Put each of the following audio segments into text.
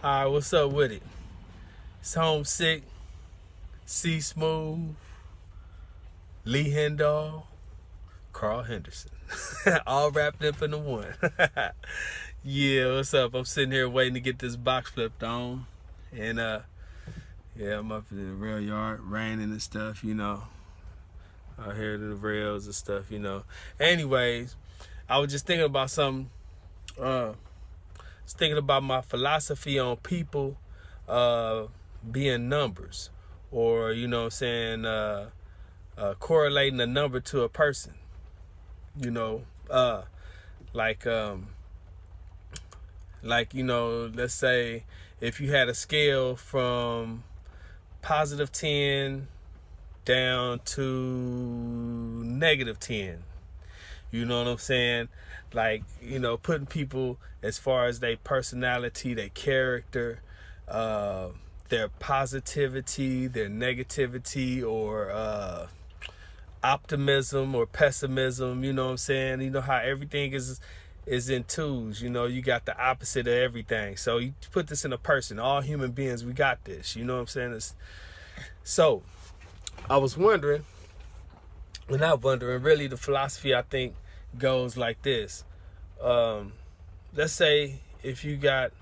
All right, what's up with it? It's Homesick, C Smooth, Lee Hendall, Carl Henderson. All wrapped up into one. Yeah, what's up? I'm sitting here waiting to get this box flipped on. And yeah, I'm up in the rail yard, raining and stuff, Out here to the rails and stuff, Anyways, I was just thinking about something. I was thinking about my philosophy on people being numbers, or correlating a number to a person. Like let's say if you had a scale from +10 down to -10. You know what I'm saying? Like, putting people as far as their personality, their character, their positivity, their negativity, or optimism or pessimism, you know what I'm saying? You know how everything is in twos, you got the opposite of everything. So you put this in a person, all human beings, we got this, you know what I'm saying? So I was wondering, really the philosophy I think goes like this. Let's say if you got,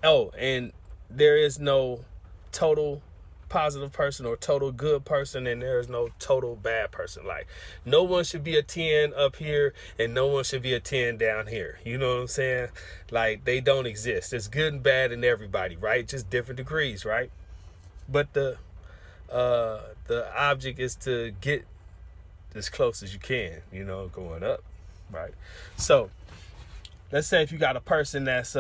and there is no total positive person or total good person, and there is no total bad person. Like, no one should be a 10 up here and no one should be a 10 down here. You know what I'm saying? Like, they don't exist. It's good and bad in everybody, right? Just different degrees, right? But the object is to get as close as you can, going up, right? So let's say if you got a person that's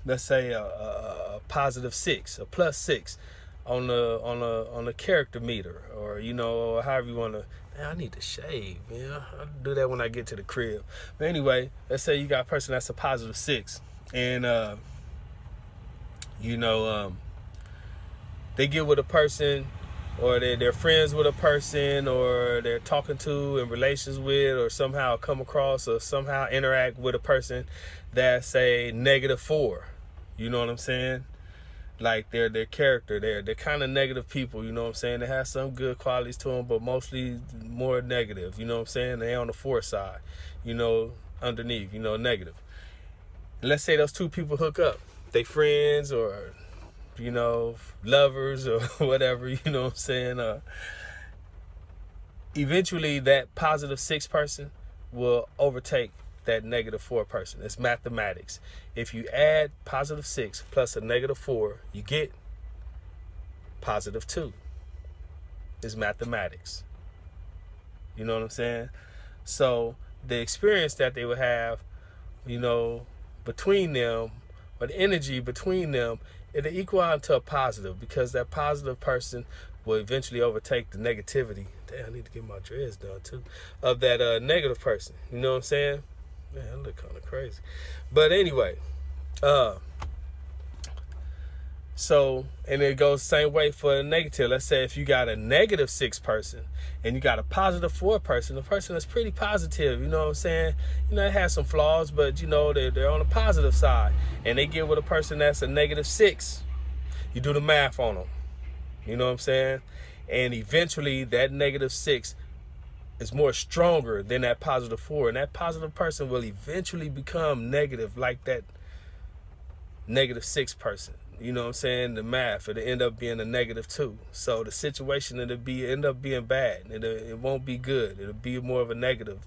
let's say a +6, a +6 on the character meter, or or however you want to. Man, I need to shave, I'll do that when I get to the crib. But anyway, let's say you got a person that's a +6, and they get with a person, or they're friends with a person, or they're talking to, in relations with, or somehow come across or somehow interact with a person that's a -4. You know what I'm saying? Like, their character, they're kind of negative people, you know what I'm saying? They have some good qualities to them, but mostly more negative, you know what I'm saying? They on the 4 side, underneath, negative. And let's say those two people hook up. They friends, or lovers, or whatever, you know what I'm saying? Eventually that +6 person will overtake that -4 person. It's mathematics. If you add +6 plus a -4, you get +2. It's mathematics. You know what I'm saying? So the experience that they would have, between them, or the energy between them, it'll equal out to a positive, because that positive person will eventually overtake the negativity. Damn, I need to get my dreads done too. Of that negative person. You know what I'm saying? Man, I look kind of crazy. But anyway, so, and it goes the same way for the negative. Let's say if you got a -6 person and you got a +4 person, the person that's pretty positive, you know what I'm saying? It has some flaws, but they're on the positive side, and they get with a person that's a -6. You do the math on them. You know what I'm saying? And eventually that -6 is more stronger than that +4, and that positive person will eventually become negative, like that -6 person. You know what I'm saying? The math, it'll end up being a -2. So the situation, end up being bad. It won't be good. It'll be more of a negative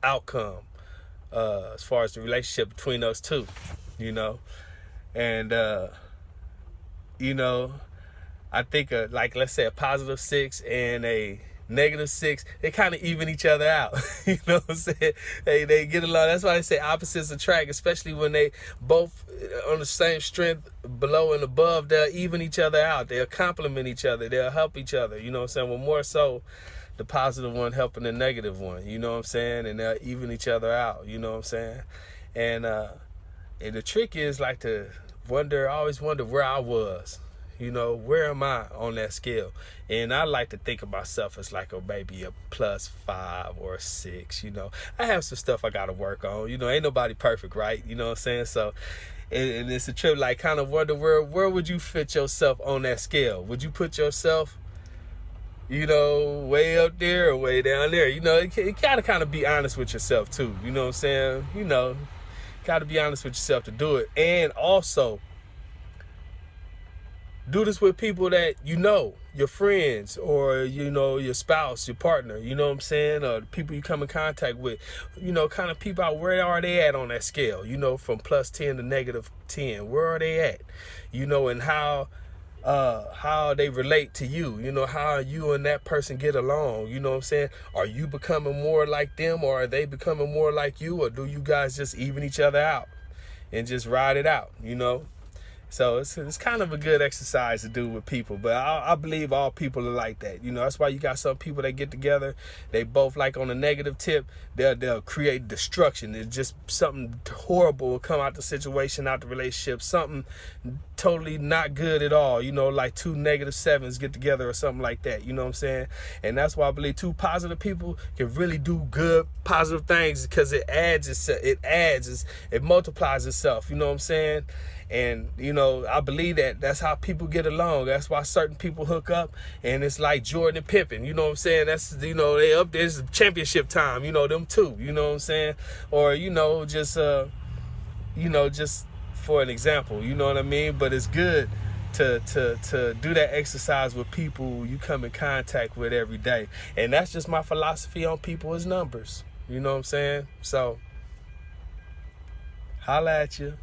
outcome as far as the relationship between those two. And I think like, let's say a +6 and a -6, they kind of even each other out. You know what I'm saying? They get along. That's why they say opposites attract, especially when they both on the same strength, below and above. They'll even each other out. They'll complement each other. They'll help each other. You know what I'm saying? Well, more so the positive one helping the negative one. You know what I'm saying? And they'll even each other out. You know what I'm saying? And the trick is, like, to always wonder where I was. Where am I on that scale? And I like to think of myself as like maybe a +5 or a 6. I have some stuff I got to work on. Ain't nobody perfect, right? You know what I'm saying? So and it's a trip, like, kind of wonder where would you fit yourself on that scale? Would you put yourself, you know, way up there or way down there? You know, you gotta kind of be honest with yourself too. You know what I'm saying? You know, gotta be honest with yourself to do it. And also, do this with people that you know, your friends, or, you know, your spouse, your partner, you know what I'm saying? Or people you come in contact with, you know, kind of peep out where are they at on that scale, you know, from +10 to -10. Where are they at? You know, and how they relate to you, you know, how you and that person get along, you know what I'm saying? Are you becoming more like them, or are they becoming more like you, or do you guys just even each other out and just ride it out, you know? So it's kind of a good exercise to do with people, but I believe all people are like that. You know, that's why you got some people that get together, they both like on the negative tip, they'll create destruction. It's just something horrible will come out the situation, out the relationship, something totally not good at all. You know, like two -7s get together or something like that. You know what I'm saying? And that's why I believe two positive people can really do good, positive things, because it multiplies itself. You know what I'm saying? And, you know, I believe that's how people get along. That's why certain people hook up, and it's like Jordan and Pippen. You know what I'm saying? That's, you know, they up there's championship time, you know, them two, you know what I'm saying? Or, you know, just for an example, you know what I mean? But it's good to do that exercise with people you come in contact with every day. And that's just my philosophy on people is numbers. You know what I'm saying? So, holla at you.